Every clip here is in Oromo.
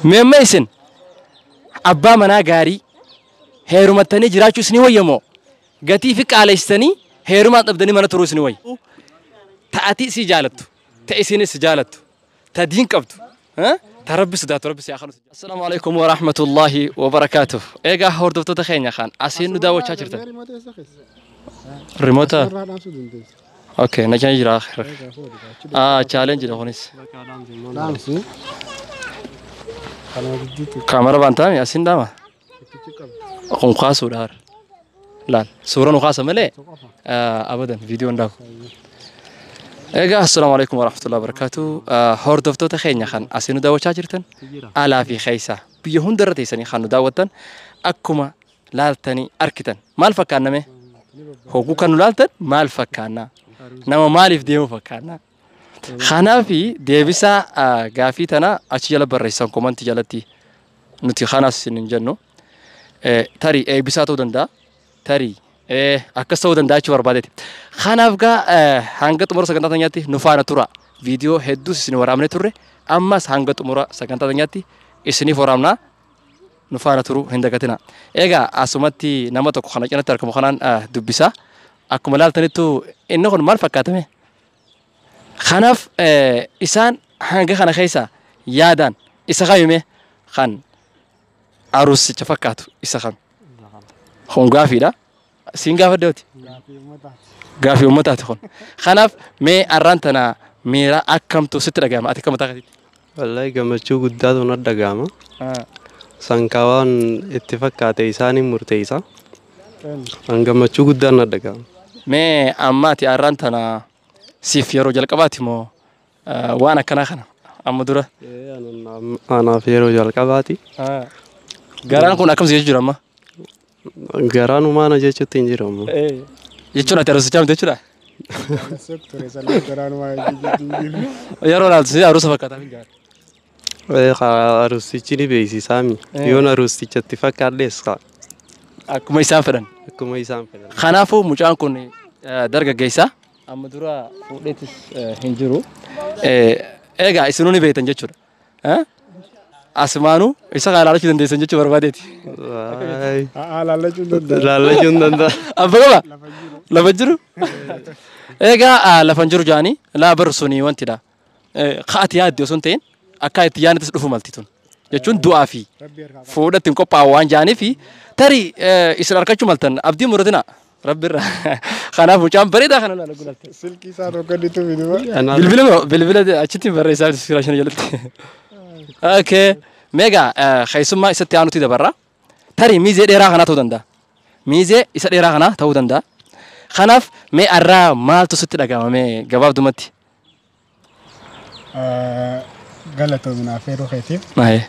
ميسن أبا منا غاري هيرومتني جراچو سني ويمو غتي فيك على استني هيرومات أبدني منا تروسني وي تأتي سجالته تأسيني سجالته تدين كبته ها تربس ده تربس يا أخي. السلام عليكم ورحمة الله وبركاته. إيجا هوردفتو تخين يا خان أسين نداو تشاجرته ريموتا اوكي نجي يجرا اخر تشالنج ده هونس كاميرا بانتام يا سين داما قوم خاصو دار لا صورة خاصة ملي ابدا فيديو نداو ايغا السلام عليكم ورحمة الله وبركاته هوردفتو تخين يا خان أسين نداو تشاجرتن الا في خيسا بيهون درتيسني خان داوتن اكما لالتني اركتن مال فكانمه هو كانوا لالتن مال فكانا نما مالف ديمو فكانا خانا في ديبسا غافي تنا اشيال بريسان كومنت جالتي نتي خانا سننجنو تاري اي بساتو دندا تاري اكسو دندا چ بربادتي خانا فغا هانغت مر سكنتا تنياتي نفانا تورا فيديو هدو سن ورامنه توري اماس هانغت مر سكنتا تنياتي اسني فورامنا نفانا تورو هندغتنا ايغا اسمتي نمتو خنا جنا تركم خنان دبسا أكمل لالتنيتو إنه كن مال فكاتمه خناف إنسان هنگه خنا خيسا يادان إسخايمه خان عروس تفكاتو إسخان خون غافي دا سين غافي دوتي غافي ومتا تخون خناف مي أرانتنا ميرا أكمتو ستة جامعة أتكلم تاكتي والله جمشوا قداد ونرد جامعة سانكوان اتفاقات إنساني مرتيسا جمشوا قداد نرد جامعة مي أماتي أرانتنا سيفيرو جالكباتي مو وانا كنا أمدورة أنا فيرو جالكباتي غران كون أكم زيجو رما غران وما أنا جيشو تنجرم يجونا تروس جام تجونا يا رونالد سي أروس فكاتا فين جار أروس تيجي بيسي سامي يونا أروس تيجي اتفاق ليس أكما يسافرن أكما يسافرن خنافو مجان كوني درجة جيسا أمدورة فوديتس هنجرو إيجا إسنوني بيتن جتشورا ها أسمانو إسا قال على شيء دندسن جتشو بربادتي لا لا جندن أبغى لفجرو إيجا لفجرو جاني لا برسوني وانتدا خاتي هاد يوسنتين أكايت ياني تسلفو مالتيتون جتشون دعافي فودتين كوبا وان جاني في تري إسرار كاتشو مالتن أبدي مردنا ربي خنا فوجام بريدا خنا لا نقول لك سلكي صاروا قديتو فيديو بالبلد أشتي برا يسافر سفيراشن جلت اوكي ميجا خيسما ستيانو تي دبرا تري ميزه ديرا خنا تودندا ميزه إسا ديرا خنا تودندا خناف مي أرا مال تسوت دغا مي جواب دمتي غلطو من افيرو خيتي ماي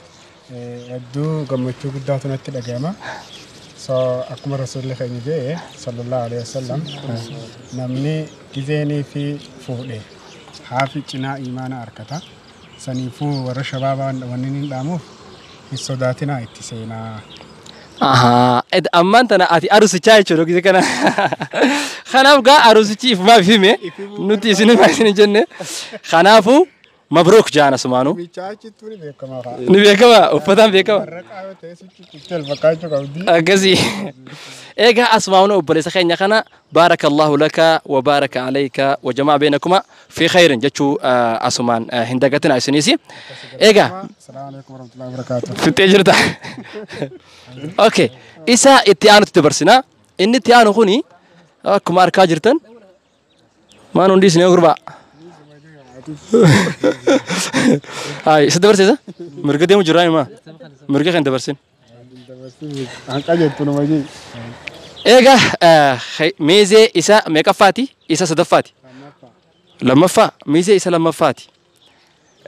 ادو غمچو غداتو نت دغاما أكما رسول الله خيني صلى الله عليه وسلم نمني كذيني في فوده حافظ جنا إيمان أركتا سنيفو ورشبابا وننين دامو في صداتنا اتسينا إد أمان تنا أتي أروسي شاي شروع كذا كنا خنافو أروسي شيف ما فيمه نوتي سني ما سني جنة خنافو مبروك جانا سمانو نبيكما وفتان بيكما أجزي إيجا أسمعنا وبليس خير نخنا بارك الله لك وبارك عليك وجمع بينكما في خير جتشو أسمان هندقتنا أسنيسي إيجا السلام عليكم ورحمة الله وبركاته في تجربة أوكي إسا اتيانو تبرسنا إن اتيانو خوني كمار كاجرتن ما ننديس نيوغربا هاي سدبرسي ده مرقة ديمو جراي ما مرقة خين دبرسين إيجا ميزة إسا ميكافاتي إسا سدفاتي لما فا ميزة إسا لما فاتي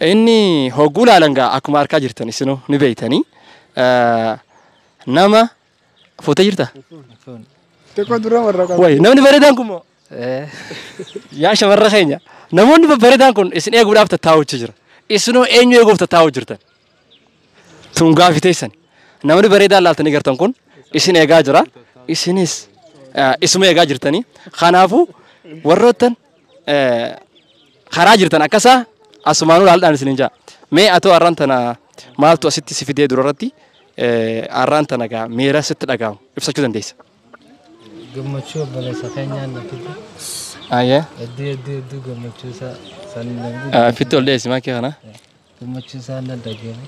إني هقول على نجا أكمار كاجرتني سنو نبيتني نما فوتجرتا واي نمني بردانكم يا شمرة خينيا نموني بردانكم إسن إيه قولاب تتاو تجرا إسنو إنيو يقول تتاو جرتا تونغا في تيسن نموني بردان لالتني قرتنكم إسن إيه قاجرا إسنيس اسمه إيه قاجرتني خانافو وروتن خراجرتن أكسا أسمانو لالتان سننجا مي أتو أرانتنا maaltu asitti si fidee durarratti arraan tana gaa miira sitti dhaga'amu ibsachuu dandeessa. Gammachuu obboleessa keenyaan natti. Ayyee. Hedduu gammachuu isaa sannan. Fitti ol dheessi maakii kana. Gammachuu isaa nan dhaggeeme.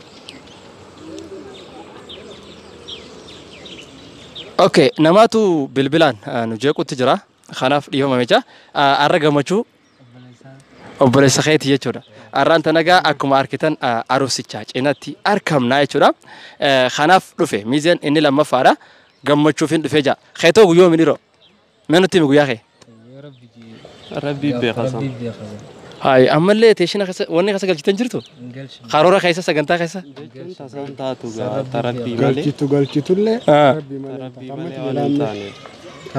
Okay, namaatu bilbilaan nu jeequutti jira. Kanaaf dhiifama meecha. Arra gammachuu obboleessa keetii jechuudha. Arraan tana gaa akkuma arkitan aroosichaa cinatti argamnaa jechuudha. Kanaaf dhufe miizeen inni lammaffaadha. Gammachuufin dhufee jira. Keetoo guyyoo miniroo. Mee nutti himi guyyaa kee? Rabbi beekasa. Hayi ammallee teeshina keessa wanni keessa galchitan jirtu? Karoora keessa sagantaa keessa? Tasaan taatu gaa rabbii malee. Galchitullee rabbii malee.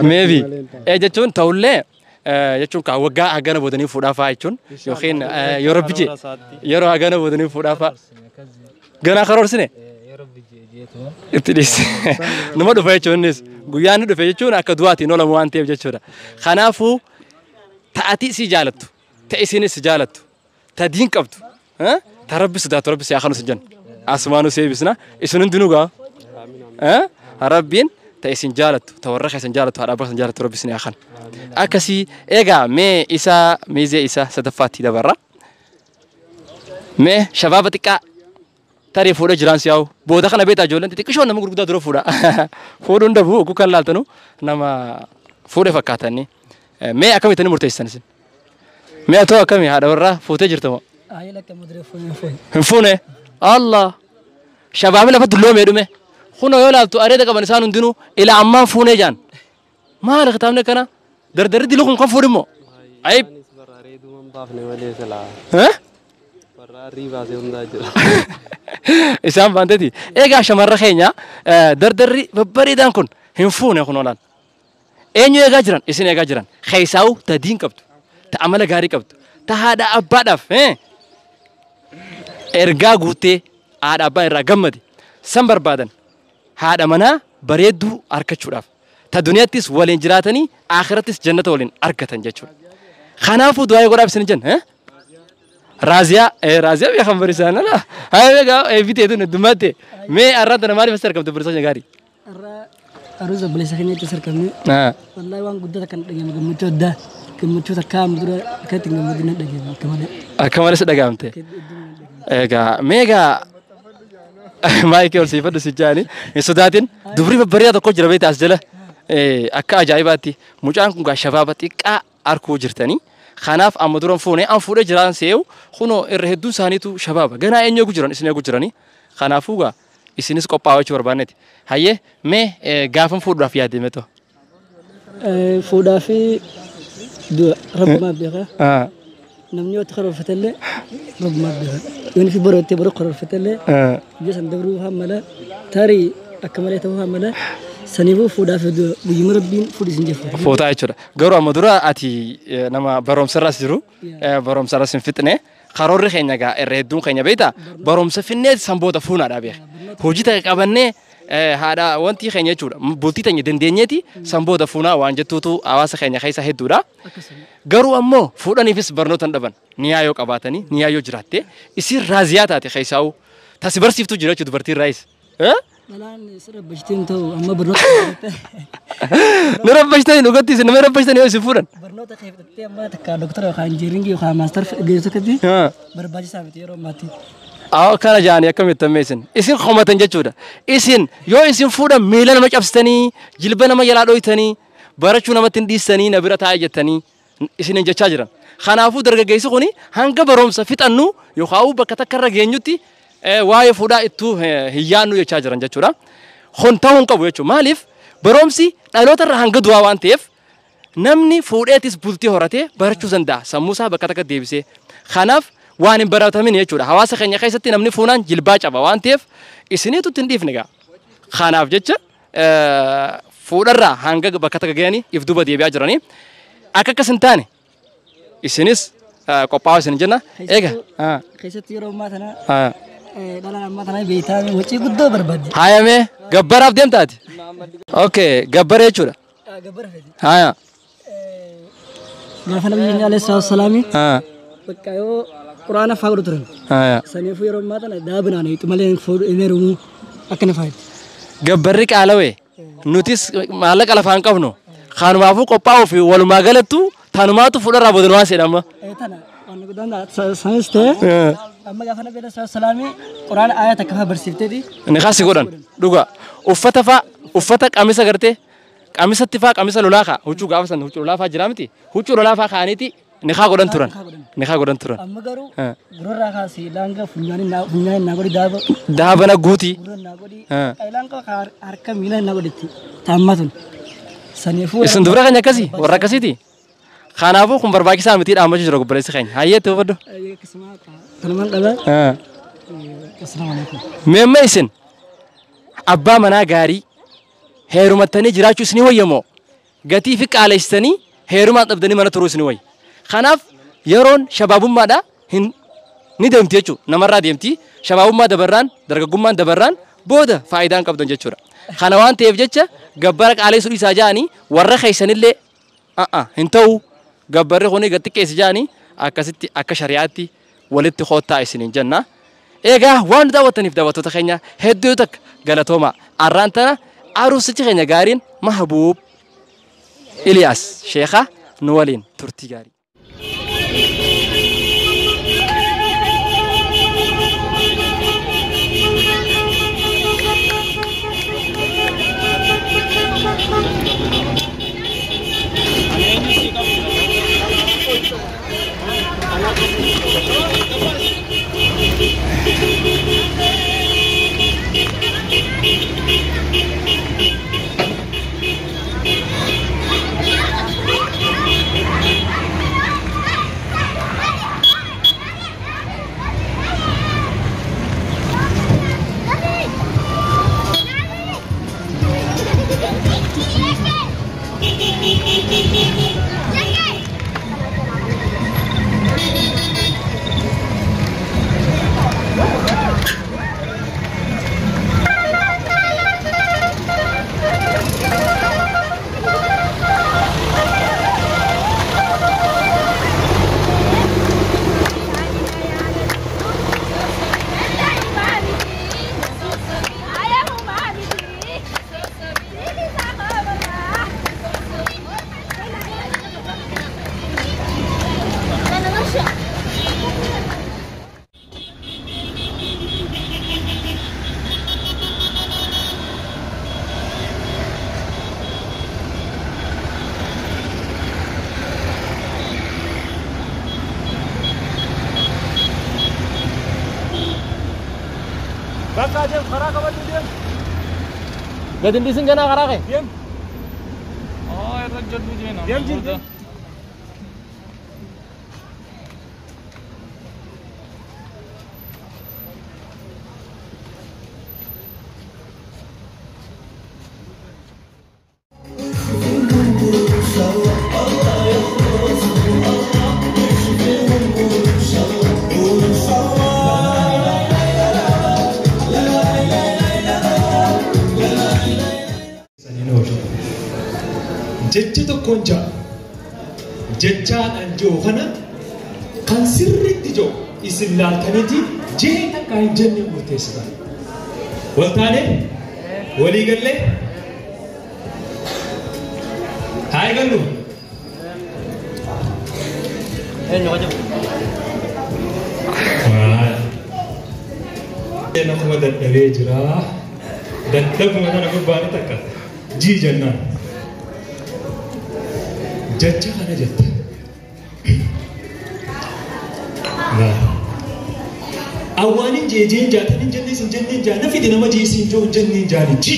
Maybe. Jechuun ta'ullee jechuun ka waggaa hagana boodanii fuudhaafaa jechuun yookiin yoo rabbi jee yeroo hagana boodanii fuudhaafaa ganaa karoorsine? Itti dhiis. Numa dhufa jechuunis guyyaan ni dhufe jechuun akka du'aatiin oolamu waan ta'eef jechuudha. Kanaafuu ta'atii si jaalattu. Ta'isinis si jaalattu. Ta diin qabdu. Ta rabbi sodaatu rabbi si akanu si jan. Asmaanu seebisna. Isin hundinuu gaa. Rabbiin ta'isiin jaalattu. Ta warra keessan jaalattu haadha abbaa keessan jaalattu rabbi si akan. Akkasii egaa mee isaa miizee isaa sadaffaatti dabarra. Mee shabaaba xiqqaa tarii fuudhee jiraan si yaa'u. Booda kana beektaa ijoolleen xixiqqishoon nama gurguddaa dura fuudha. Fuudhuun dhabuu oguu kan laaltanu nama fuudhee fakkaatanii. Mee akkamitti murteessitan isin? Mee atoo akkamii haadha warraa fuutee jirtamo? Aayila akka muduree fuune. Hin fuune? Allah! Shabaabi lafa dulloomee dhume. Kunoo yoo laaltu areeda qaban isaan hundinuu ila ammaan fuunee jaan. Maali kitaabni kana? Dardarri diluu kun kan fuudhimmoo? Ayib! Isaan baanteeti. Egaa shamarra keenya dardarri babbareedaan kun hin fuune kunoo laal. Eenyu eegaa jiran? Isin eegaa jiran. Keessaa'u ta diin qabdu. Ta amala gaarii qabdu. Ta haadha abbaadhaaf ergaa guutee haadha abbaa irraa gammade. San barbaadan haadha manaa bareedduu argachuudhaaf. Ta duniyaattis waliin jiraatanii akhirattis jannata waliin argatan jechuudha. Kanaafuu du'aa godhaaf isin jenna. Raziyaa beekan bariisaan ala. Haa egaa eebiteetu nuddummaatti. Mee arraan tana maaliif as argamte bariisaan gaarii? Aruusa obboleessa keenyatti as argamne. Wallaahi waan guddata kan dhageenye gammachuu addaa. Gammachuu takkaa mudura akkatti gammadina dhageenye akka malee. Akka malee si dhagaamte. Egaa mee egaa maayikii ol siifadhu si jaani hin sodaatin dubri babbareedaa tokko jira beektaa as jala akka ajaa'ibaatti mucaan kun gaa shabaaba xiqqaa arkuu jirtanii. Kanaaf amma duran fuunee an fuudhee jiraan see'u kunoo irra hedduun isaaniitu shabaaba ganaa eenyu eegu jiran isin eegu jiranii. Kanaafuu gaa isinis qophaa'uu barbaanneeti. Hayyee mee gaafan fuudhaaf yaadame too? Fuudhaaf rabbumaaf beekaa. Namni yoo karoorfatellee rabbumaaf beekaa. Yoon fi boroottee boroo karoorfatellee biyya san dabruu hammala tarii akka malee ta'uu hammala. Saniifuu fuudhaaf guyyuma rabbiin fuudhisin jechuudha. Footaa jechuudha. Garuu amma dura ati nama barumsarras jiru barumsarras hin fixne karoorri keenya gaa irra hedduun keenya beektaa barumsa finnee sanboota fuunaadhaa beeka. Hojii ta'e qabannee haadha wanti keenya jechuudha. Bultii teenya dandeenyeeti sanboota fuunaa waan jettuutu hawaasa keenya keessa hedduudha. Garuu ammoo fuudhaniifis barnoota hin dhaban. Niyaa yoo qabaatanii niyaa yoo jiraatte isin raaziyaa taate keessaa'u tasi barsiiftuu jira jechuudha dubartiin raayis. Malaan sirra bashteen ta'u amma barnoota Nira bashteen dhugatti isin nama bashteen yoo isin fuudhan. barnoota keeffattee amma takka doktora yookaan injiiringii yookaan maastar geessu akkatti barbaachisaa miti yeroo ammaatti. Kana jaanii akkamitti ammeessin isin komatan jechuudha. Isin yoo isin fuudhan miila nama cabsitanii jilba nama jalaa dhoytanii barachuu namatti hin dhiistanii na bira taa'ee jettanii isin hin jechaa jiran. Kanaafuu dargaggeessi kuni hanga barumsa fixannu yookaan bakka takka irra geenyutti waa'ee fuudhaa ittuu hin yaannu jechaa jiran jechuudha. Kun ta'uu hin qabu jechuudha. Maaliif barumsi dhaloota irraa hanga du'aa waan ta'eef namni fuudheetis bultii horatee barachuu danda'a. Sammuusaa bakka takka deebisee. Kanaaf waan hin baratamin jechuudha. Hawaasa keenya keessatti namni fuunaan jilbaa caba waan ta'eef isiniitu hin dhiifne gaa. Kanaaf jecha fuudharraa hanga bakka takka ga'anii if duuba deebi'aa jiranii. Akka akkas hin taane isinis qophaa'aa isin jenna. Egaa keessatti yeroo ammaa tanaa dhala ammaa tanaa beektaa wacii guddoo barbaadde. Haayamee gabbaraaf deemtaati. Okay gabbara jechuudha. Gabbara fedhi. Haaya. Gaafa nabiyyi alayhi salaatu salaami. Bakka yoo quraana faa godhu turan. Saniifuu yeroo ammaa tana daabinaan hiixu malee inni rumuu akkana faayida. Gabbarri qaalawee nutis maallaqa lafaan qabnu kanumaafuu qophaa'uu fi walumaa galattu tanumaatu fudharraa boodinwaa jedhama. Tana wanni guddaan sanis ta'e amma gaafa nabi salaamii quraana ayat akka faa barsiifteeti. Inni kaasi godhan dhuga uffata qamisa gartee qamisatti faa qamisa lolaa kaa huccuu gaafa san huccuu lolaa faa jira miti huccuu lolaa faa kaaniiti ni kaa godhan turan. Amma garuu gurra kaasii laanga funyaanii naa godhi daabana guuti. Gurra naa godhi laanga harka miila naa godhitti taammatun. Saniifuu isin dubra keenya akkasii warra akkasiiti. Kanaafuu kun barbaachisaa miti dhaammachuu jira gubbareessi keenya. Hayyeetti hubadhu. Kanumaan dhabaa. Assalaamualaikum. Meemma isin abbaa manaa gaarii heerumattanii jiraachuu isinii wayyamoo gatii fi qaaleessitanii heerumaan dhabdanii mana turuu isinii wayya. Kanaaf yeroon shabaabummaadha ni deemti jechuudha. Namarraa deemti. Shabaabummaa dabarraan dargaggummaan dabarraan booda faayidaan qabdan jechuudha. Kana waan ta'eef jecha gabbara qaaleessuu dhiisaa ja'anii warra keessanillee hin ta'u gabbarri kuni gatti qeessi ja'anii akkasitti akka shari'aatti walitti hoottaa isiniin jenna. Egaa waan daawwattaniif daawwattoota keenya hedduu takka galatooma. Arraan tana aruusichi keenya gaariin Mahabuub Iliyaas Sheekha nu waliin turtii gaarii. Bakka adeem karaa qabatu deem. Gad hin dhiisin ganaa karaa kee. Deem. Irra jaddu jeena. Deem jirti. jecha tokkoon ja'a jechaadhaan jiru kana kan sirriitti jiru isin laaltaniiti jee takka hin jenne murteessitan. Waltaanee walii gallee haa eegallu. Nama dadhabee jira. Dadhabuma kana gubbaanii takka jii jennaan. Jecha kana jetta. Awwaanin jeejeen jaatanin jennee sin jenneen jaana fide nama jeesiin joo jenneen jaani ji.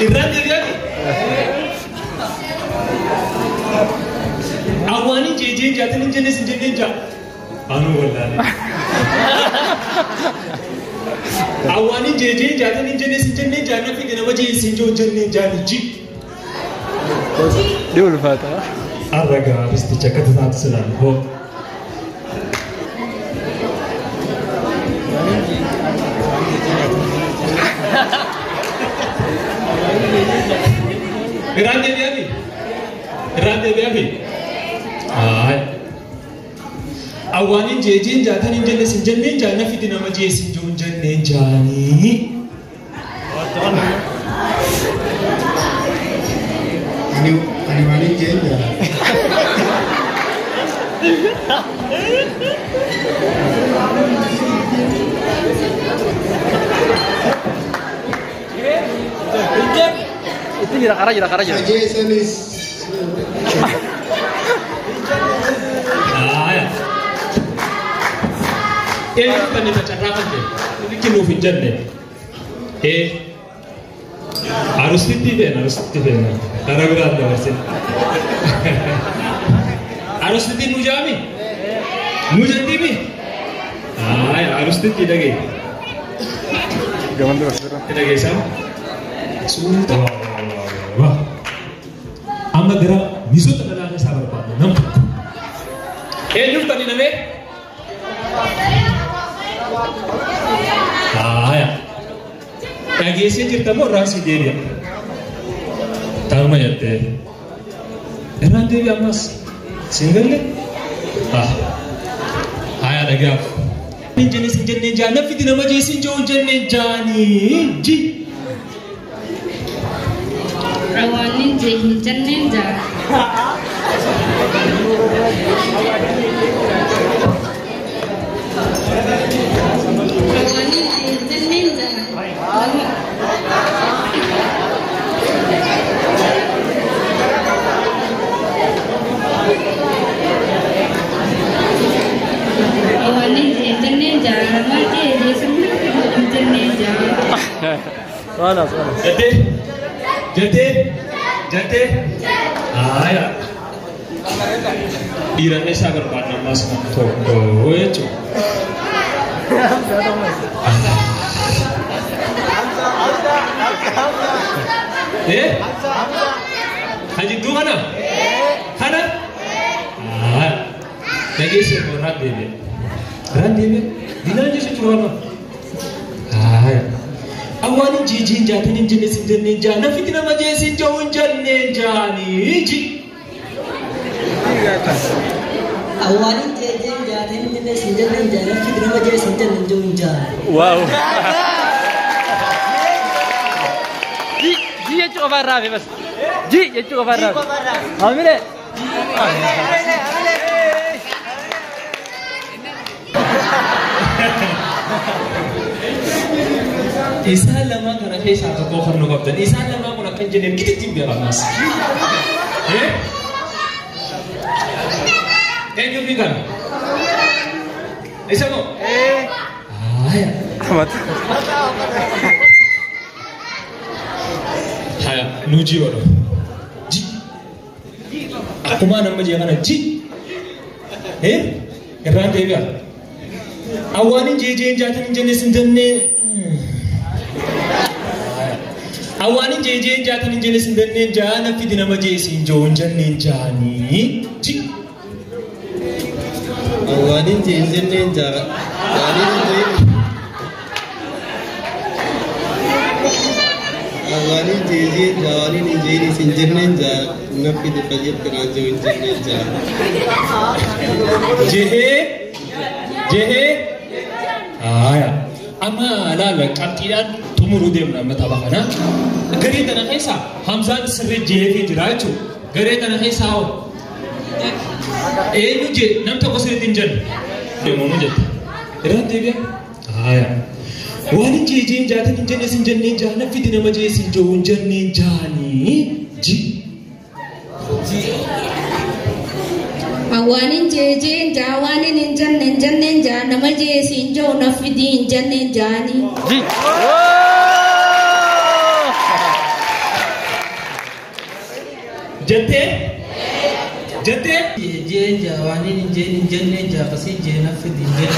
Irraan deebi'ani. Awwaanin jeejeen jaatanin jennee sin jenneen jaa. Anu wallahi. Awwaanin jeejeen jaatanin jennee sin jenneen jaana fide nama jeesiin joo jenneen jaani ji. Dia ulfaata. Arraga bisticha akka taatu silaan hoo. Iraan deebi'afi. awwaanin jeejeen jaatan hin jenne sin jenneen jaana fidi nama jeesin joon jenneen jaanii. Ani waliin jeen Itu jira kara jira. Jeesanis. Ini kan kita cakapkan deh. Ini kini ufin jenne. Harus titipen. Karena berat dah sih. Harus titin mujami. Mujati mi. Harus titin lagi. Gaman terus. Kita geser. Sultan. Wah. Amma dera misut adalah sabar pada nam. Nyuf tadi name. Ya. Lagi sih cerita mau rasi dia. Tahu mana teh? Enak dia mas. Single le? Ayah lagi apa? Jenis jana fiti nama jesin jauh jenis jani ji. Rawanin jehin jenis jani. Jate. Ya. Iranya sabar pada mas Toko itu. Haji tu mana? Mana? Lagi seorang dia. Dina je seorang. Awalnya jijin jatuhin jenis jana fitina majesin jauh jane jani ji. Awalnya jijin jatuhin jenis jana fitina majesin jauh jane. Wow. Ji ya cukup parah bebas. Ji ya cukup parah. Ambil deh. Isa lama kana kai sa ta kofar no gabdan isa lama kuna kan jinin kita timbe ramas nyu bigan isa mo ya Amat. haya nuji wado ji aku mana maje kana ji ran dega awani jeje jatan jenis danne awani jeje jatan jenis danne jana fidina maje sin jon janne jani ji awani jeje ne jani awani jeje jani ne jeje sin janne ja nafi de fajib kana jon janne ja jehe aya ama lala qatidan tumuru demna matabakana gari dana kaisa hamzan sirri jehe jirachu gari dana kaisa nuje namta ko sirri dinjan demo nuje ran debe aya wani jeje jata dinjan sin janne jana fidina maje sin jowun janne jani ji Awanin jeje jawanin injan ninja nama je sinjo nafidi injan ninjani. Ji. Jate je jawanin injan ninja kasi je nafidi injan.